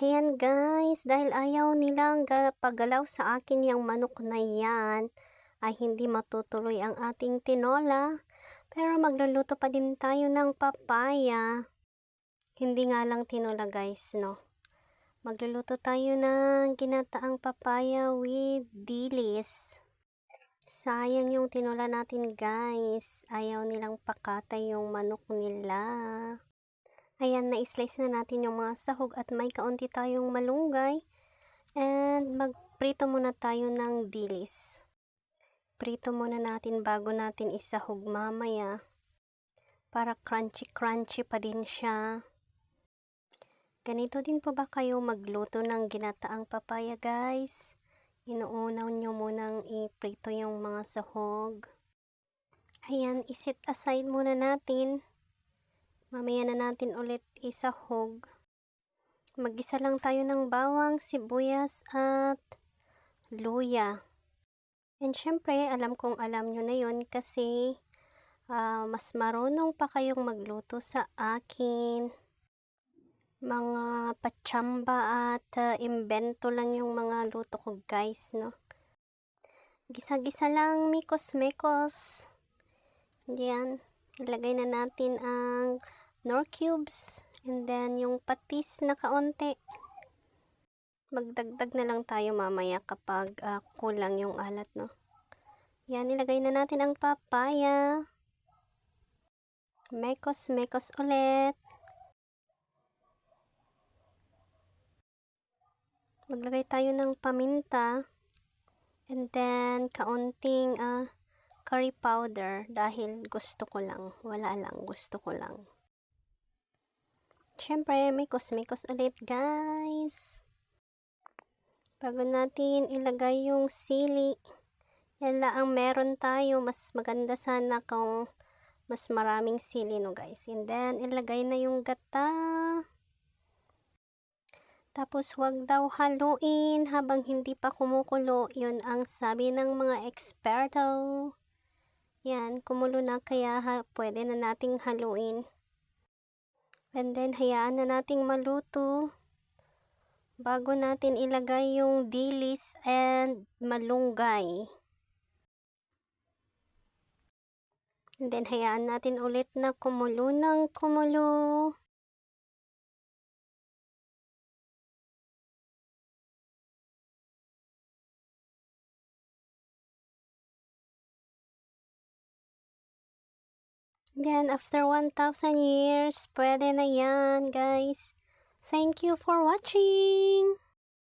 Ayan guys, dahil ayaw nilang pagalaw sa akin yung manok na yan, ay hindi matutuloy ang ating tinola. Pero magluluto pa din tayo ng papaya. Hindi nga lang tinola guys, no? Magluluto tayo ng ginataang papaya with dilis. Sayang yung tinola natin guys. Ayaw nilang pakatay yung manok nila. Ayan, na-slice na natin yung mga sahog at may kaunti tayong malunggay. And magprito muna tayo ng dilis. Prito muna natin bago natin isahog mamaya. Para crunchy pa din siya. Ganito din po ba kayo magluto ng ginataang papaya guys? Inuunaw nyo munang iprito yung mga sahog. Ayan, iset aside muna natin. Mamaya na natin ulit isahog. Mag-isa lang tayo ng bawang, sibuyas at luya. And syempre, alam kong alam nyo na yun kasi mas marunong pa kayong magluto sa akin. Mga patsamba at imbento lang yung mga luto ko guys, no? Gisa-gisa lang, mikos-mekos. Diyan, ilagay na natin ang nor cubes. And then, yung patis na kaunti. Magdagdag na lang tayo mamaya kapag kulang yung alat, no? Yan, ilagay na natin ang papaya. Mekos-mekos ulit. Maglagay tayo ng paminta. And then, kaunting curry powder dahil gusto ko lang. Wala lang, gusto ko lang. Siyempre, mekos-mekos ulit guys. Bago natin ilagay yung sili. Yan lang ang meron tayo. Mas maganda sana kung mas maraming sili, no guys. And then, ilagay na yung gata. Tapos, huwag daw haluin habang hindi pa kumukulo. Yun ang sabi ng mga eksperto. Yan, kumulo na kaya pwede na nating haluin. And then, hayaan na nating maluto. Bago natin ilagay yung dilis and malunggay. And then, hayaan natin ulit na kumulo ng kumulo. Then, after 1,000 years, pwede na yan, guys. Thank you for watching!